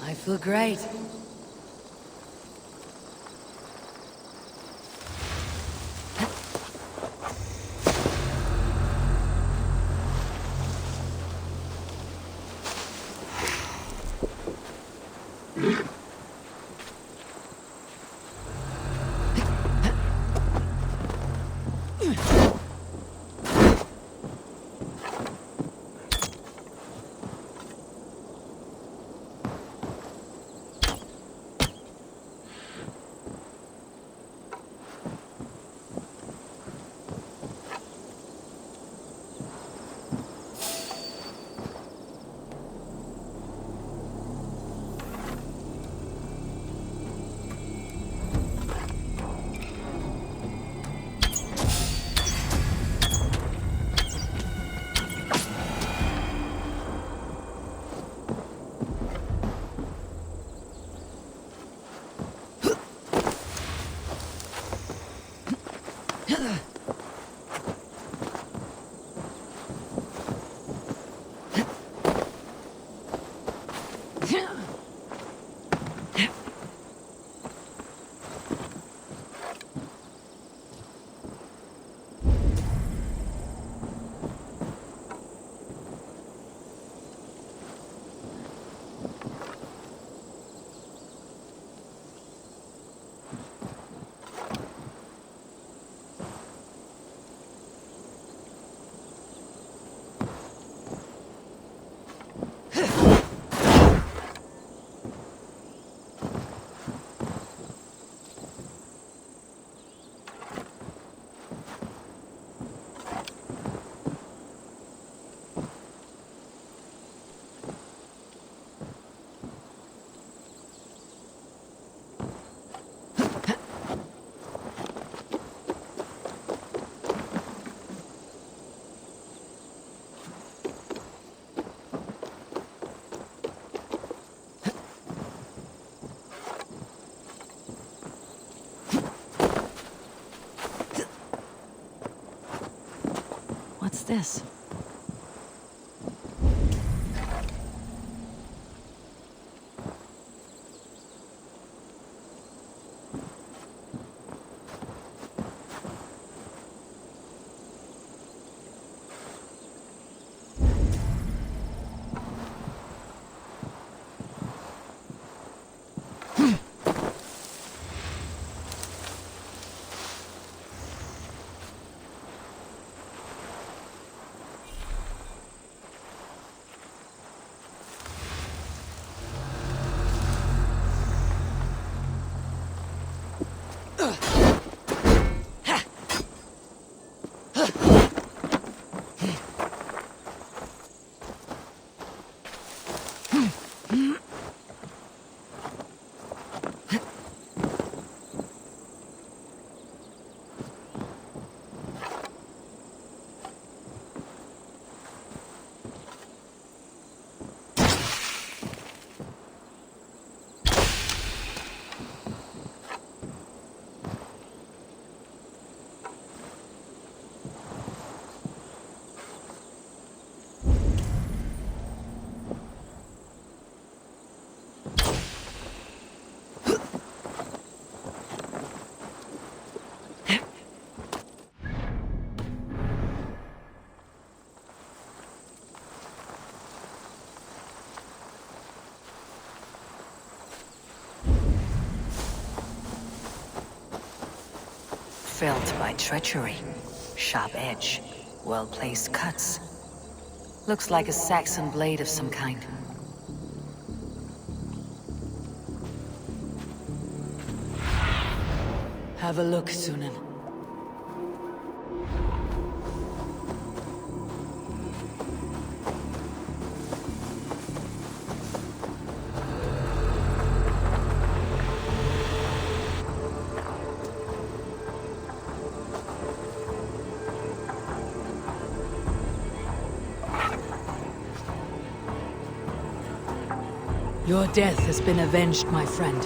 I feel great. What's this? Felt by treachery. Sharp edge. Well-placed cuts. Looks like a Saxon blade of some kind. have a look, Sunan. Your death has been avenged, my friend.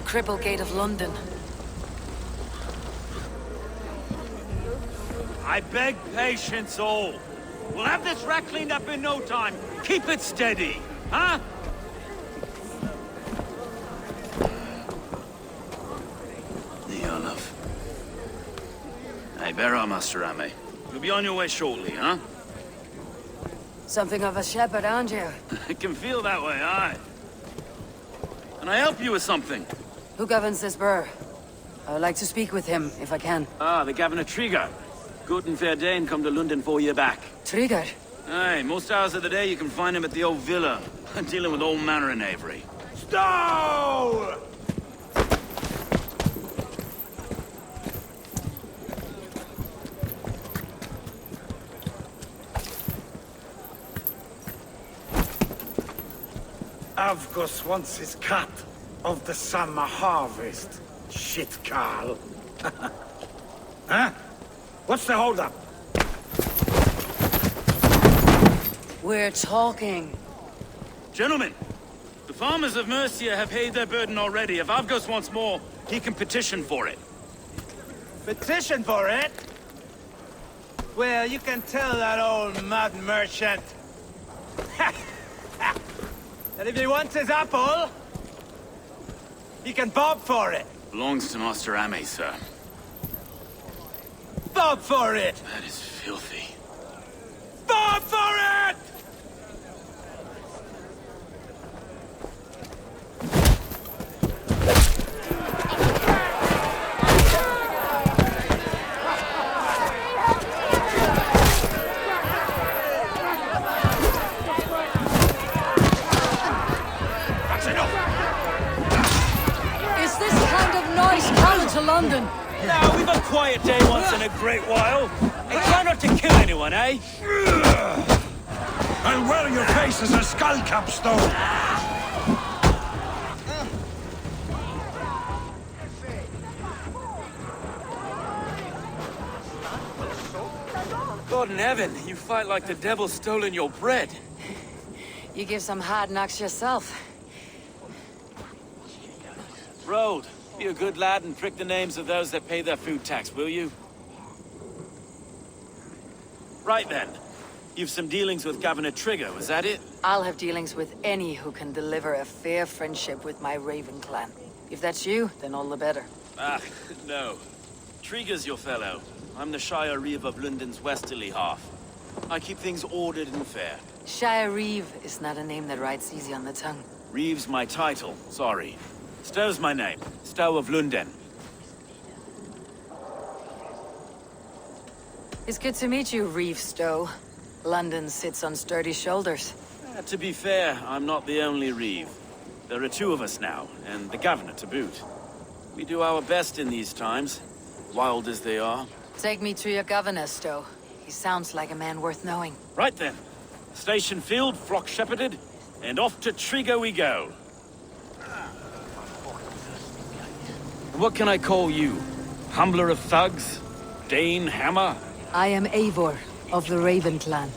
Cripple Gate of London. I beg patience, all. We'll have this wreck cleaned up in no time. Keep it steady, huh? Here, love. Hey, bear up, Master Ame. You'll be on your way shortly, huh? Something of a shepherd, aren't you? It can feel that way, aye. Can I help you with something? Who governs this burr? I would like to speak with him, if I can. Ah, the Governor Trigger. Good and fair Dane come to London 4 year back. Trigger? Aye, most hours of the day you can find him at the old villa, dealing with all manner in Avery. Stow! Avgos wants his cut of the summer harvest. Shit, Carl. Huh? What's the holdup? We're talking. Gentlemen, the farmers of Mercia have paid their burden already. If Avgos wants more, he can petition for it. Petition for it? Well, you can tell that old mud merchant that if he wants his apple, he can bob for it. Belongs to Master Ame, sir. Bob for it! That is filthy. Bob for it! To London. Now, we've a quiet day once in a great while. And try not to kill anyone, eh? I'll wear your face as a skull capstone. God in heaven, you fight like the devil's stolen your bread. You give some hard knocks yourself. Road, be a good lad and prick the names of those that pay their food tax, will you? Right then. You've some dealings with Governor Trigger, was that it? I'll have dealings with any who can deliver a fair friendship with my Raven clan. If that's you, then all the better. Ah, no. Trigger's your fellow. I'm the Shire Reeve of London's westerly half. I keep things ordered and fair. Shire Reeve is not a name that rides easy on the tongue. Reeve's my title, sorry. Stow's my name. Stow of London. It's good to meet you, Reeve Stowe. London sits on sturdy shoulders. To be fair, I'm not the only Reeve. There are two of us now, and the governor to boot. We do our best in these times, wild as they are. Take me to your governor, Stowe. He sounds like a man worth knowing. Right then. Station field, flock shepherded, and off to Trigger we go. What can I call you? Humbler of thugs? Dane Hammer? I am Eivor, of the Raven clan.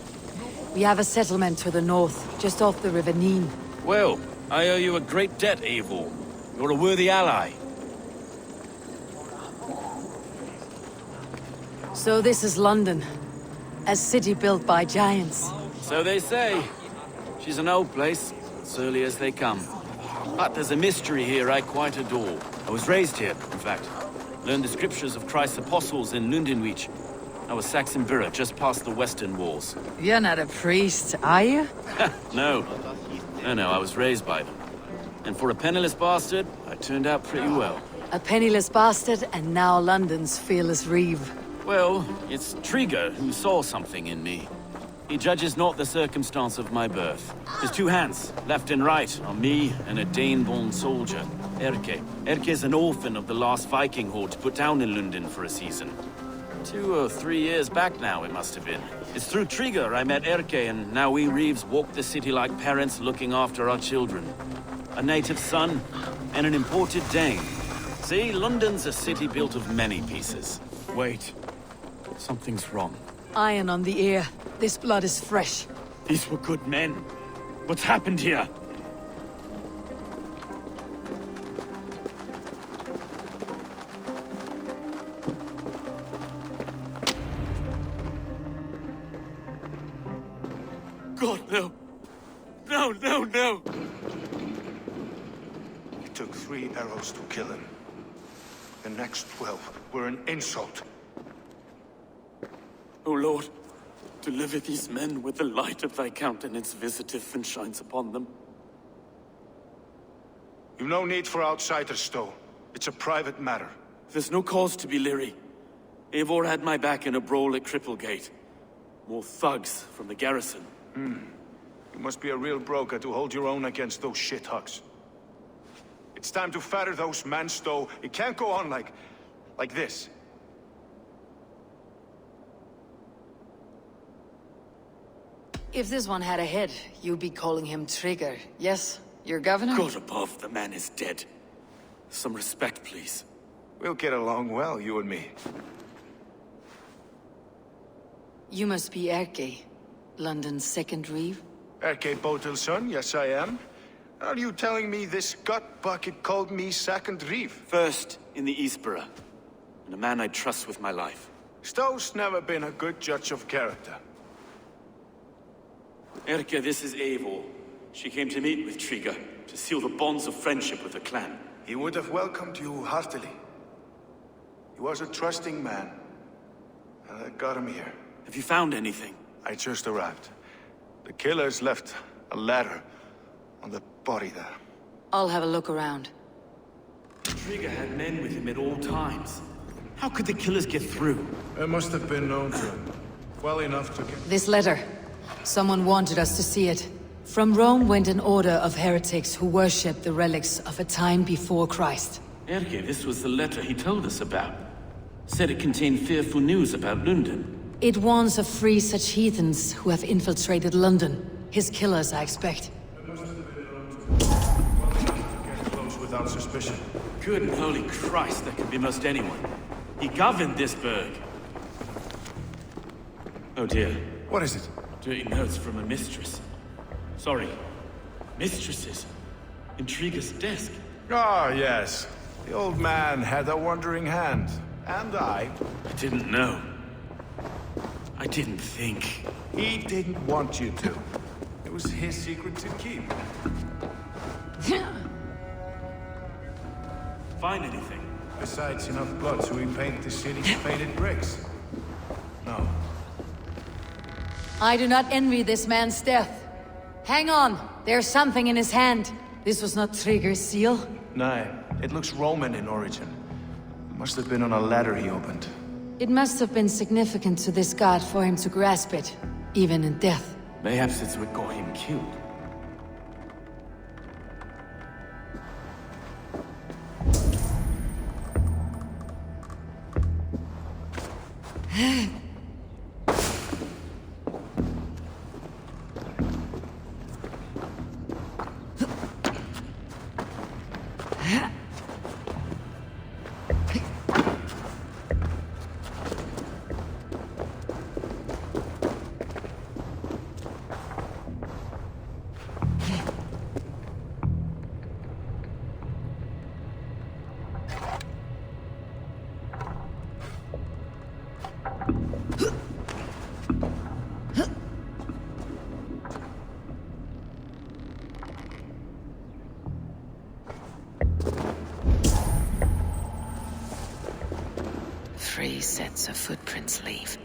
We have a settlement to the north, just off the River Neen. Well, I owe you a great debt, Eivor. You're a worthy ally. So this is London. A city built by giants. So they say. She's an old place, surly as they come. But there's a mystery here I quite adore. I was raised here, in fact. Learned the scriptures of Christ's apostles in Lundenwich. I was Saxon Borough, just past the western walls. You're not a priest, are you? No. No, I was raised by them. And for a penniless bastard, I turned out pretty well. A penniless bastard, and now London's fearless Reeve. Well, it's Trigger who saw something in me. He judges not the circumstance of my birth. His two hands, left and right, on me and a Dane-born soldier, Erke. Erke's an orphan of the last Viking horde put down in London for a season. 2 or 3 years back now, it must have been. It's through Trigger I met Erke, and now we Reeves walk the city like parents looking after our children. A native son, and an imported Dane. See, London's a city built of many pieces. Wait. Something's wrong. Iron on the ear. This blood is fresh. These were good men. What's happened here? God, no. No, no, no! It took 3 arrows to kill him. The next 12 were an insult. O Lord, deliver these men with the light of thy countenance visiteth and shines upon them. You've no need for outsiders, Stowe. It's a private matter. There's no cause to be leery. Eivor had my back in a brawl at Cripplegate. More thugs from the garrison. You must be a real broker to hold your own against those shithugs. It's time to fetter those men, Stowe. It can't go on like this. If this one had a head, you'd be calling him Trigger. Yes? Your governor? God above, the man is dead. Some respect, please. We'll get along well, you and me. You must be Erke, London's second Reeve. Erke Botilson, yes I am. Are you telling me this gut bucket called me second Reeve? First in the Eastborough, and a man I trust with my life. Stowe's never been a good judge of character. Erke, this is Eivor. She came to meet with Trigger, to seal the bonds of friendship with the clan. He would have welcomed you heartily. He was a trusting man. And I got him here. Have you found anything? I just arrived. The killers left a ladder on the body there. I'll have a look around. Trigger had men with him at all times. How could the killers get through? It must have been known to him. Well enough to get... This letter. Someone wanted us to see it. From Rome went an order of heretics who worshipped the relics of a time before Christ. Erke, this was the letter he told us about. Said it contained fearful news about London. It warns of 3 such heathens who have infiltrated London. His killers, I expect. Get close without suspicion. Good and holy Christ, that could be most anyone. He governed this burg. Oh dear. What is it? Dirty notes from a mistress. Sorry. Mistresses. Intrigue's desk. Ah, yes. The old man had a wandering hand. And I. I didn't know. I didn't think. He didn't want you to. It was his secret to keep. Find anything? Besides enough blood to repaint the city with faded bricks. No. I do not envy this man's death. Hang on, there's something in his hand. This was not Trigger's seal. No, it looks Roman in origin. Must have been on a ladder he opened. It must have been significant to this god for him to grasp it, even in death. Mayhaps it's what got him killed. Three sets of footprints leave.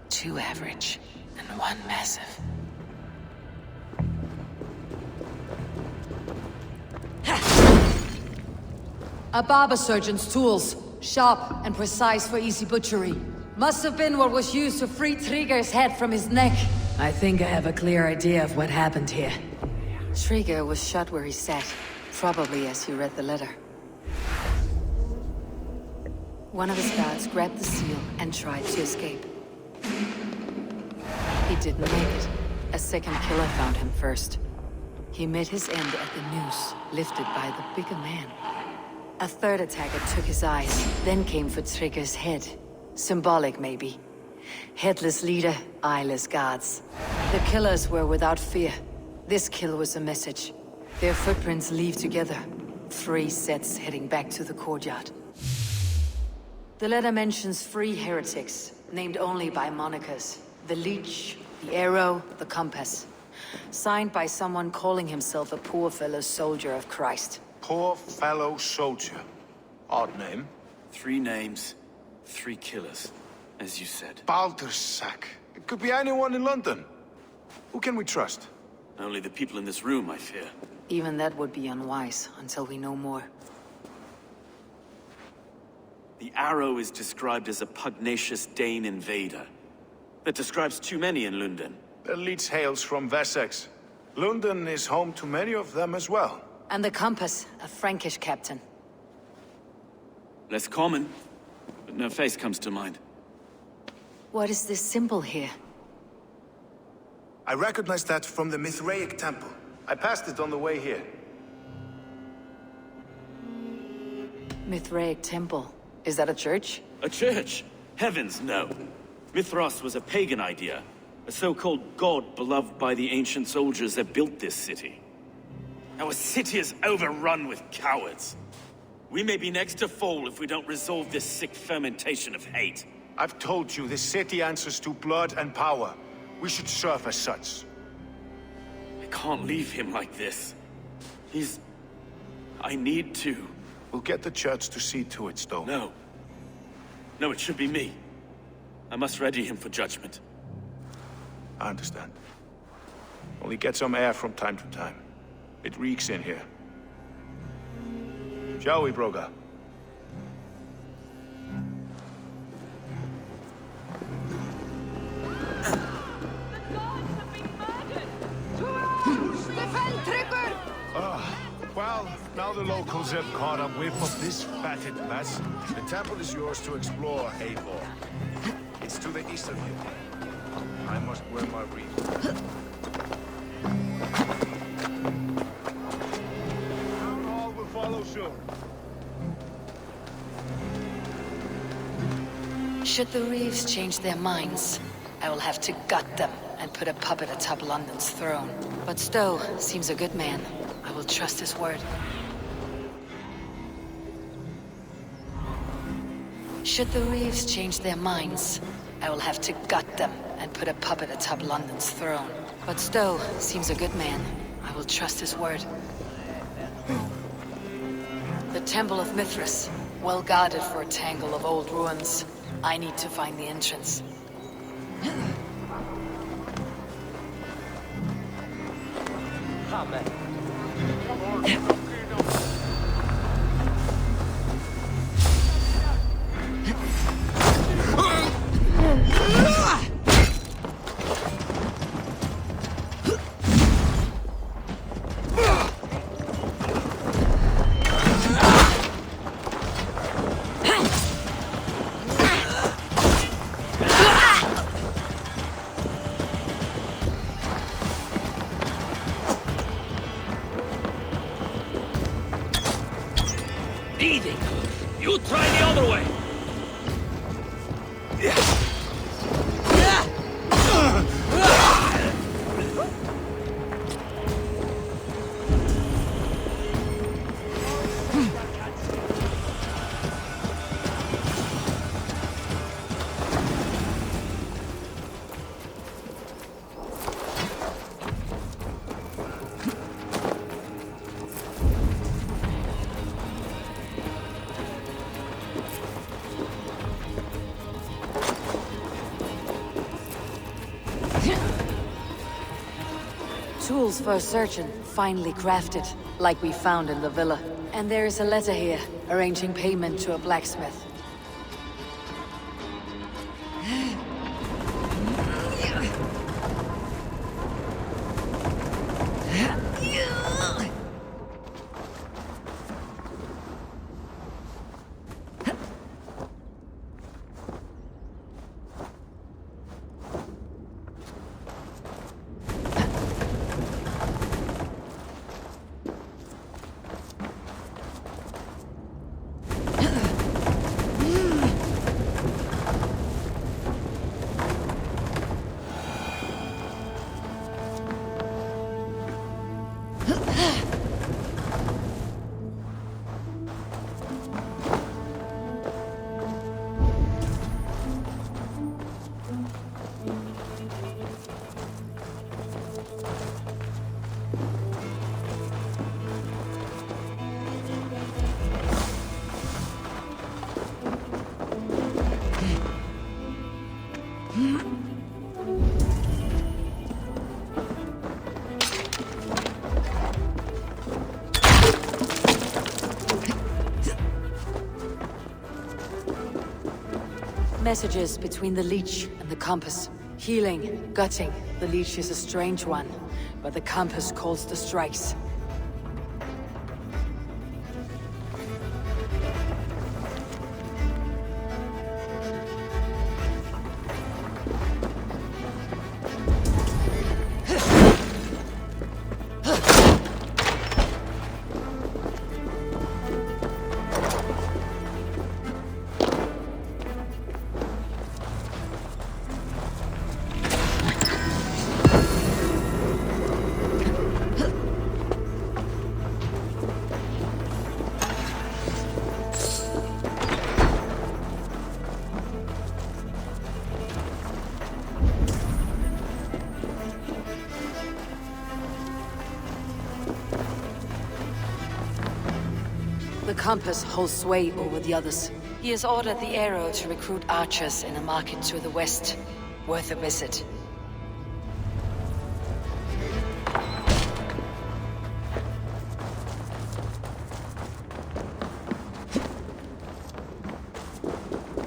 2 average, and 1 massive. A barber surgeon's tools, sharp and precise for easy butchery. Must have been what was used to free Trigger's head from his neck. I think I have a clear idea of what happened here. Trigger was shot where he sat, probably as he read the letter. One of his guards grabbed the seal and tried to escape. He didn't make it. A second killer found him first. He met his end at the noose, lifted by the bigger man. A third attacker took his eyes, then came for Trigger's head. Symbolic, maybe. Headless leader, eyeless guards. The killers were without fear. This kill was a message. Their footprints leave together. 3 sets heading back to the courtyard. The letter mentions 3 heretics, named only by monikers. The Leech, the Arrow, the Compass. Signed by someone calling himself a poor fellow soldier of Christ. Poor fellow soldier. Odd name. 3 names, 3 killers, as you said. Baldersack. It could be anyone in London. Who can we trust? Only the people in this room, I fear. Even that would be unwise until we know more. The Arrow is described as a pugnacious Dane invader. That describes too many in London. The Leech hails from Wessex. London is home to many of them as well. And the Compass, a Frankish captain. Less common, but no face comes to mind. What is this symbol here? I recognize that from the Mithraic temple. I passed it on the way here. Mithraic temple. Is that a church? A church? Heavens, no. Mithras was a pagan idea. A so-called god beloved by the ancient soldiers that built this city. Our city is overrun with cowards. We may be next to fall if we don't resolve this sick fermentation of hate. I've told you, this city answers to blood and power. We should serve as such. I can't leave him like this. I need to. We'll get the church to see to it, Stowe. No. No, it should be me. I must ready him for judgment. I understand. Only get some air from time to time. It reeks in here. Shall we, Broga? Well, now the locals have caught a whiff of this fatted mess. The temple is yours to explore, Eivor. It's to the east of you. I must wear my wreath. Town Hall will follow soon. Should the Reeves change their minds, I will have to gut them and put a puppet atop London's throne. But Stowe seems a good man. I will trust his word. Should the Reeves change their minds, I will have to gut them and put a puppet atop London's throne. But Stowe seems a good man. I will trust his word. The Temple of Mithras, well guarded for a tangle of old ruins. I need to find the entrance. Eating. You try the other way. Tools for a surgeon, finely crafted, like we found in the villa. And there is a letter here, arranging payment to a blacksmith. Messages between the leech and the compass. Healing, gutting. The leech is a strange one, but the compass calls the strikes. The compass holds sway over the others. He has ordered the arrow to recruit archers in a market to the west. Worth a visit.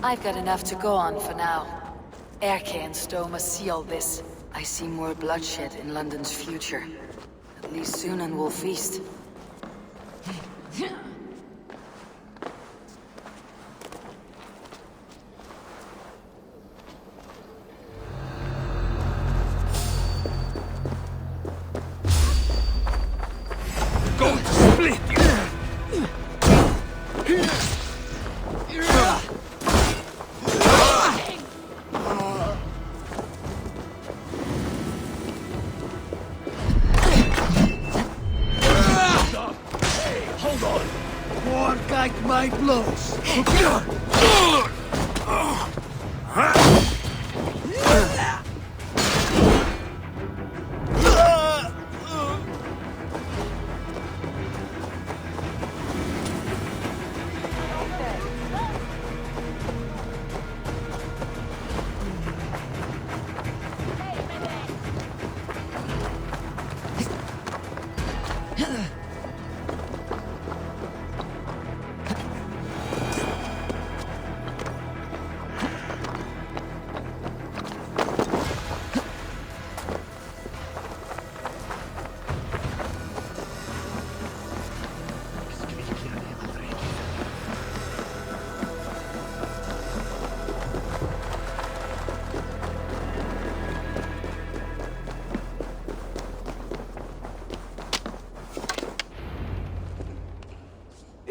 I've got enough to go on for now. Erke and Stowe must see all this. I see more bloodshed in London's future. At least Sunan will feast. Going to split you. my blows.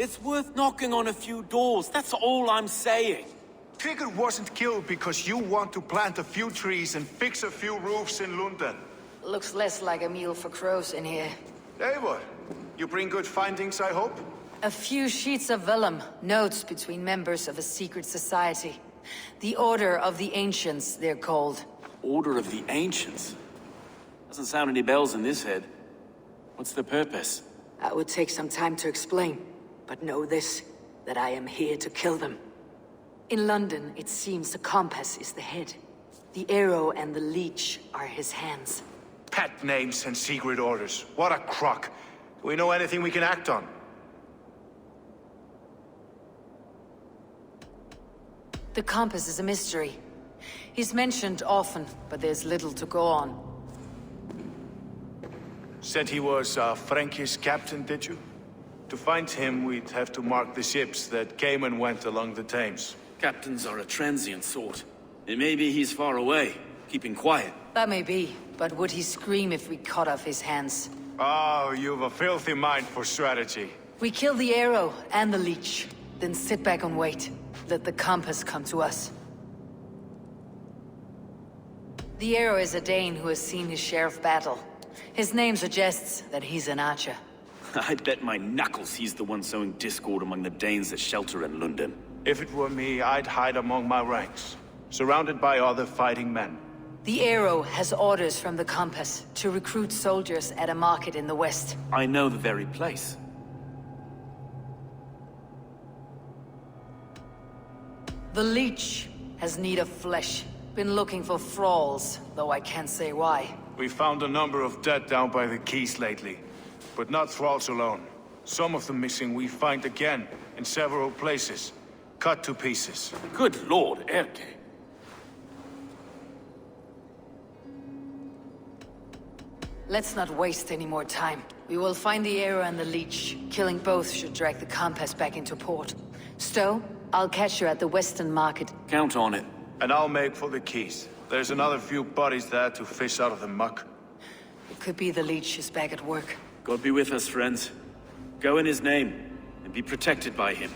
It's worth knocking on a few doors, that's all I'm saying. Trigger wasn't killed because you want to plant a few trees and fix a few roofs in London. Looks less like a meal for crows in here. Hey, what? You bring good findings, I hope? A few sheets of vellum, notes between members of a secret society. The Order of the Ancients, they're called. Order of the Ancients? Doesn't sound any bells in this head. What's the purpose? That would take some time to explain, but know this, that I am here to kill them. In London, it seems the compass is the head. The arrow and the leech are his hands. Pet names and secret orders. What a crock. Do we know anything we can act on? The compass is a mystery. He's mentioned often, but there's little to go on. Said he was a Frankish captain, did you? To find him, we'd have to mark the ships that came and went along the Thames. Captains are a transient sort. It may be he's far away, keeping quiet. That may be, but would he scream if we cut off his hands? Oh, you've a filthy mind for strategy. We kill the arrow and the leech, then sit back and wait. Let the compass come to us. The arrow is a Dane who has seen his share of battle. His name suggests that he's an archer. I'd bet my knuckles he's the one sowing discord among the Danes that shelter in London. If it were me, I'd hide among my ranks, surrounded by other fighting men. The arrow has orders from the compass to recruit soldiers at a market in the west. I know the very place. The leech has need of flesh. Been looking for thralls, though I can't say why. We found a number of dead down by the quays lately, but not thralls alone. Some of the missing we find again in several places, cut to pieces. Good lord, Erke. Let's not waste any more time. We will find the arrow and the leech. Killing both should drag the compass back into port. Stowe, I'll catch you at the Western Market. Count on it. And I'll make for the quays. There's another few bodies there to fish out of the muck. It could be the leech is back at work. God be with us, friends. Go in his name, and be protected by him.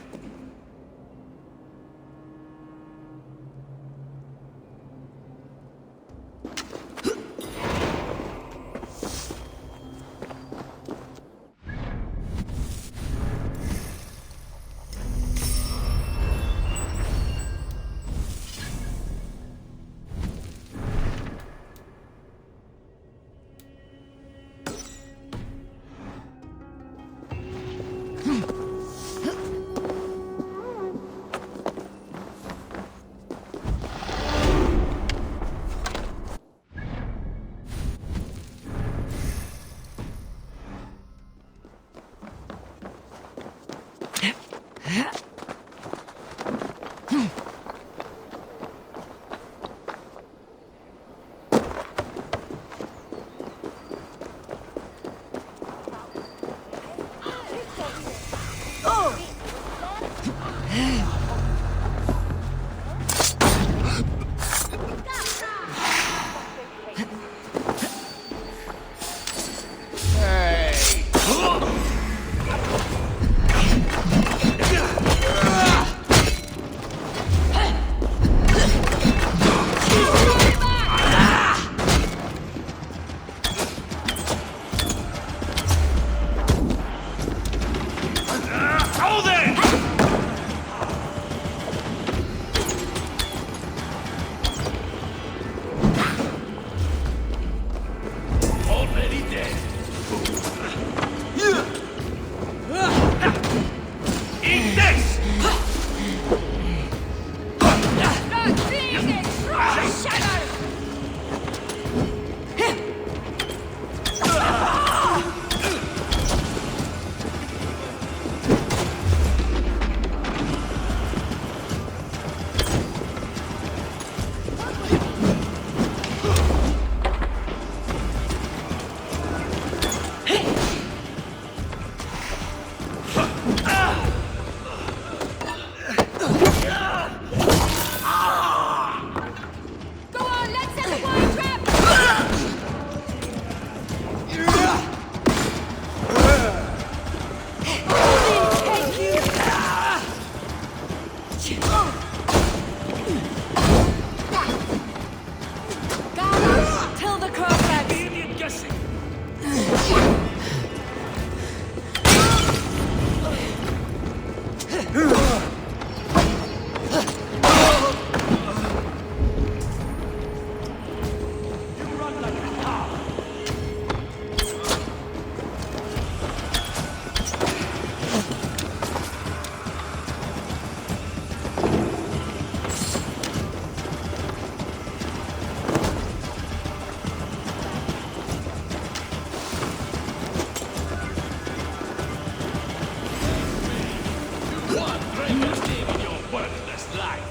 PT.1, Draven's name in your worthless life.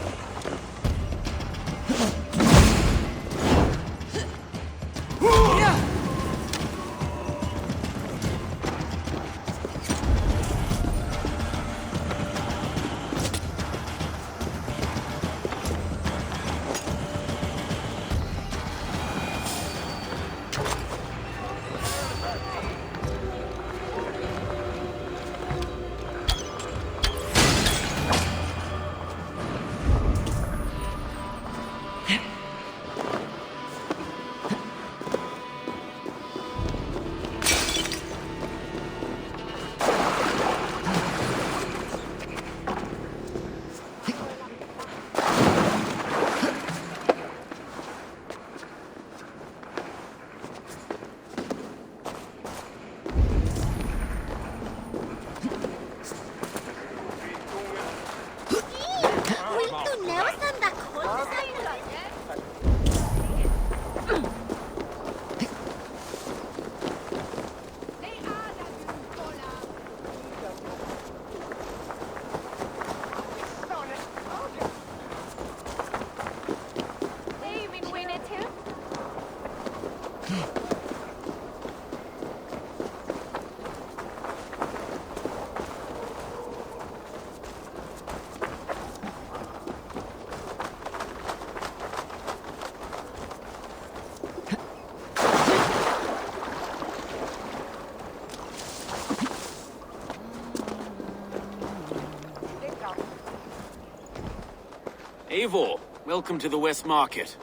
Eivor, welcome to the West Market.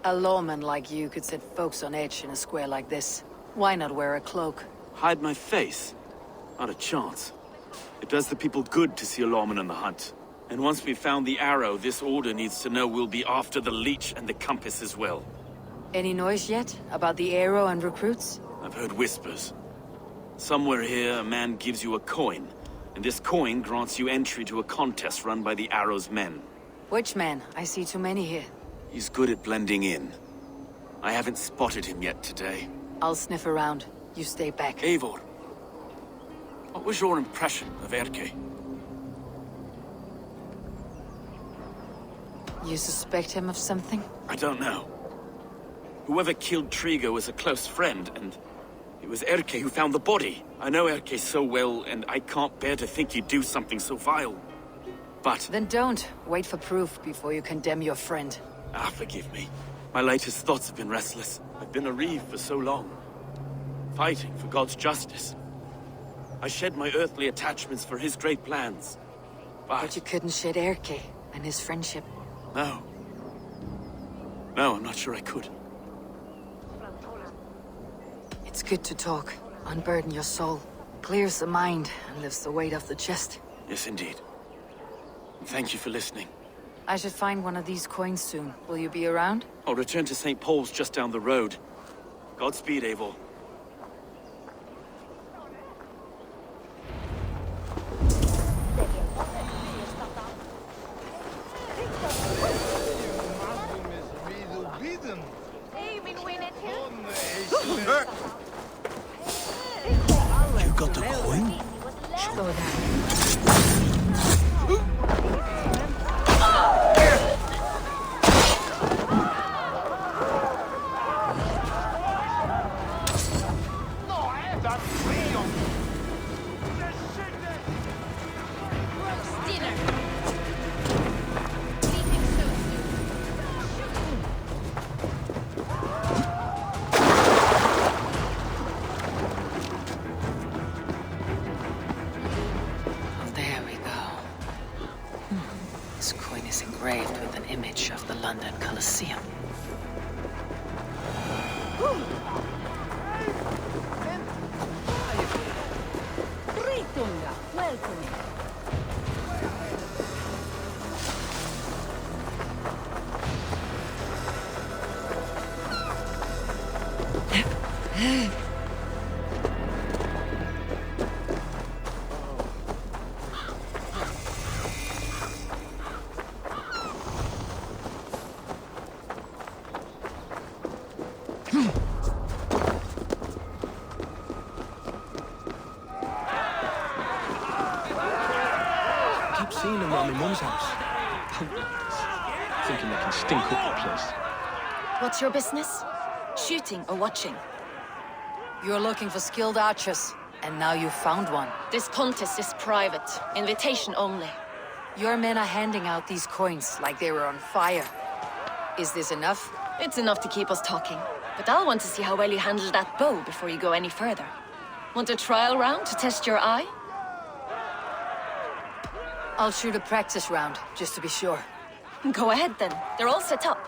A lawman like you could set folks on edge in a square like this. Why not wear a cloak? Hide my face? Not a chance. It does the people good to see a lawman on the hunt. And once we've found the arrow, this order needs to know we'll be after the leech and the compass as well. Any noise yet about the arrow and recruits? I've heard whispers. Somewhere here, a man gives you a coin, and this coin grants you entry to a contest run by the Arrow's men. Which man? I see too many here. He's good at blending in. I haven't spotted him yet today. I'll sniff around. You stay back. Eivor, what was your impression of Erke? You suspect him of something? I don't know. Whoever killed Trigo was a close friend, and it was Erke who found the body. I know Erke so well, and I can't bear to think he'd do something so vile. But... Then don't. Wait for proof before you condemn your friend. forgive me. My latest thoughts have been restless. I've been a reeve for so long. Fighting for God's justice. I shed my earthly attachments for his great plans. But you couldn't shed Erke and his friendship. No. No, I'm not sure I could. It's good to talk. Unburden your soul. Clears the mind and lifts the weight off the chest. Yes, indeed. And thank you for listening. I should find one of these coins soon. Will you be around? I'll return to St. Paul's just down the road. Godspeed, Eivor. You got the coin? There we go. This coin is engraved with an image of the London Colosseum. I've seen them around my mum's house. Thinking they can stink up the place. What's your business? Shooting or watching? You're looking for skilled archers, and now you've found one. This contest is private. Invitation only. Your men are handing out these coins like they were on fire. Is this enough? It's enough to keep us talking. But I'll want to see how well you handle that bow before you go any further. Want a trial round to test your eye? I'll shoot a practice round, just to be sure. Go ahead then. They're all set up.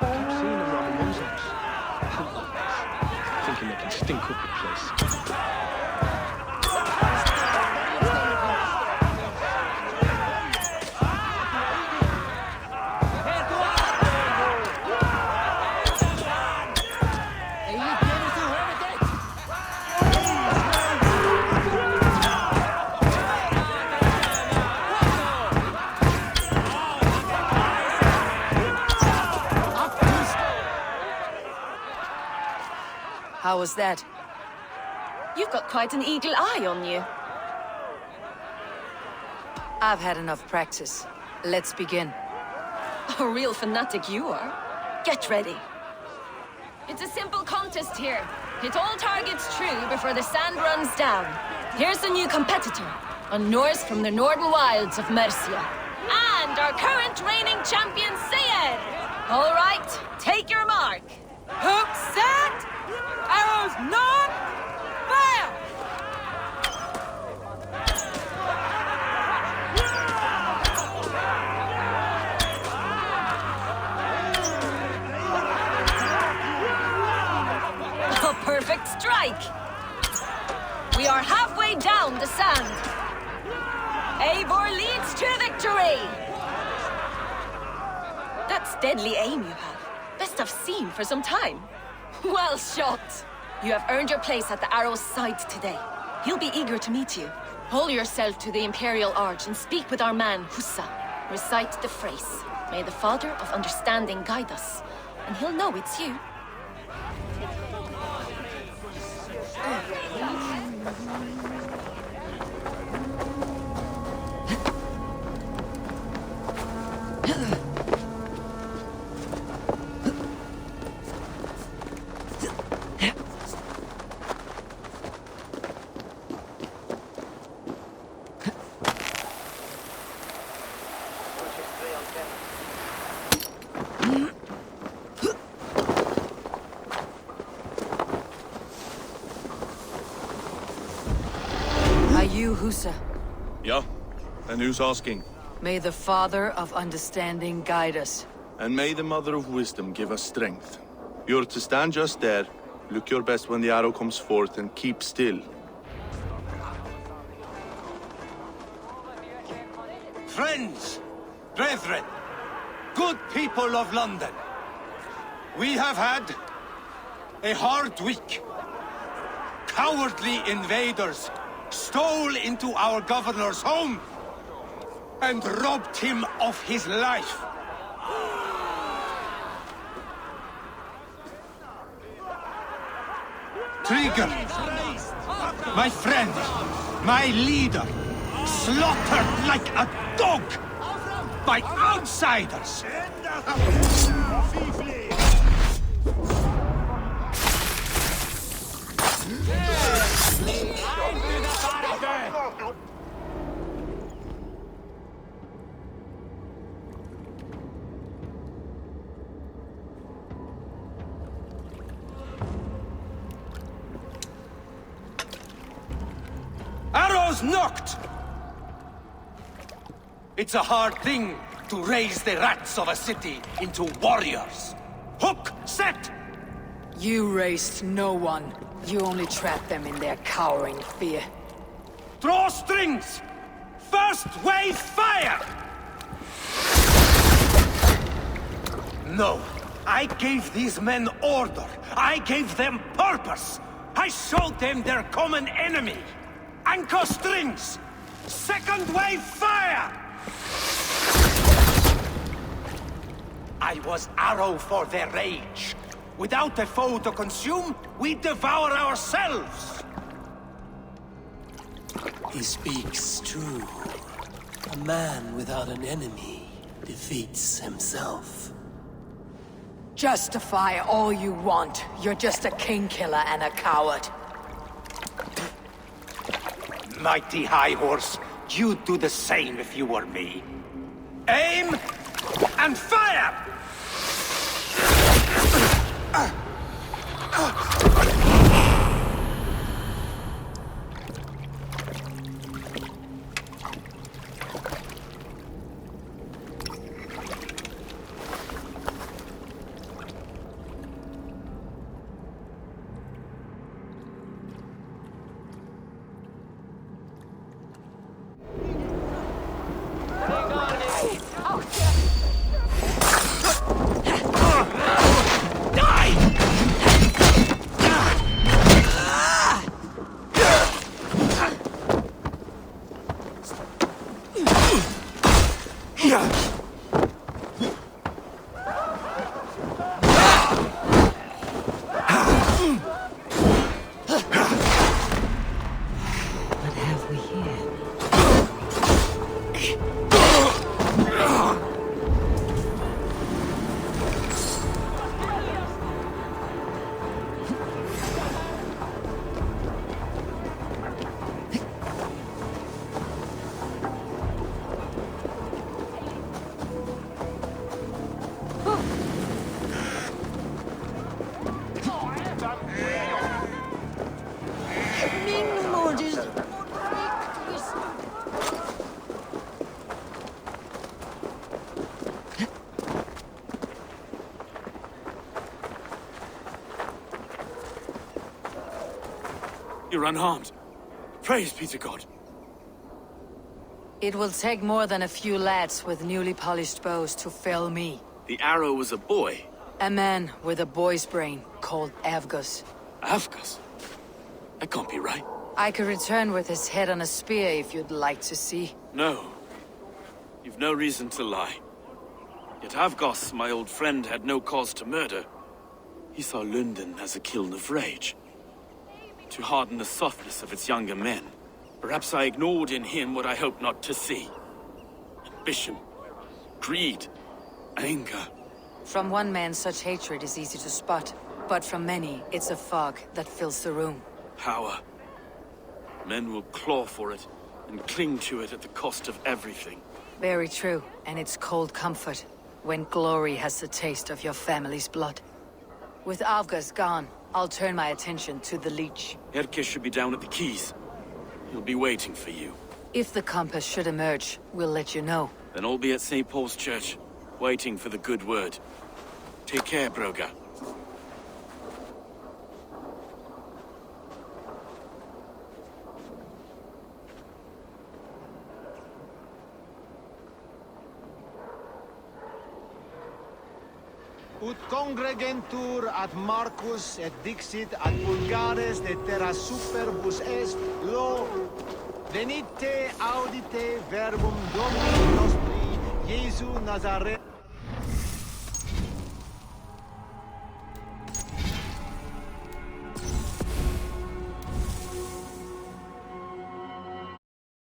I've seen them around my mum's house. Thinking they can stink up the place. How was that? You've got quite an eagle eye on you. I've had enough practice. Let's begin. A real fanatic you are. Get ready. It's a simple contest here. Hit all targets true before the sand runs down. Here's the new competitor, a Norse from the northern wilds of Mercia. And our current reigning champion, Sayed! All right, take your mark. Hook set! Arrows not! Fire! A perfect strike! We are halfway down the sand. Eivor leads to victory! That's deadly aim you have. Best I've seen for some time. Well shot! You have earned your place at the arrow's side today. He'll be eager to meet you. Hold yourself to the Imperial Arch and speak with our man, Hussa. Recite the phrase. May the Father of Understanding guide us. And he'll know it's you. Are you Husa? Yeah? And who's asking? May the Father of Understanding guide us. And may the Mother of Wisdom give us strength. You're to stand just there, look your best when the arrow comes forth, and keep still. Friends, brethren, good people of London, we have had a hard week. Cowardly invaders stole into our governor's home and robbed him of his life. Trigger, my friend, my leader, slaughtered like a dog by outsiders. Arrows knocked! It's a hard thing to raise the rats of a city into warriors. Hook set! You raised no one. You only trapped them in their cowering fear. Draw strings! First wave fire! No, I gave these men order. I gave them purpose. I showed them their common enemy. Anchor strings! Second wave fire! I was arrow for their rage. Without a foe to consume, we devour ourselves. He speaks true. A man without an enemy defeats himself. Justify all you want. You're just a king killer and a coward. Mighty High Horse, you'd do the same if you were me. Aim and fire! What have we here? You're unharmed. Praise be to God. It will take more than a few lads with newly polished bows to fell me. The arrow was a boy. A man with a boy's brain called Avgus. Avgus? That can't be right. I could return with his head on a spear if you'd like to see. No. You've no reason to lie. Yet Avgos, my old friend, had no cause to murder. He saw London as a kiln of rage. To harden the softness of its younger men. Perhaps I ignored in him what I hoped not to see. Ambition, greed, anger. From one man, such hatred is easy to spot. But from many, it's a fog that fills the room. Power. Men will claw for it, and cling to it at the cost of everything. Very true, and it's cold comfort when glory has the taste of your family's blood. With Avgas gone, I'll turn my attention to the Leech. Erke should be down at the quays. He'll be waiting for you. If the compass should emerge, we'll let you know. Then I'll be at St. Paul's Church, waiting for the good word. Take care, Broga. Ut congregentur ad Marcus et dixit ad vulgares de terra superbus est, lo venite audite verbum Domini nostri, Iesu Nazare.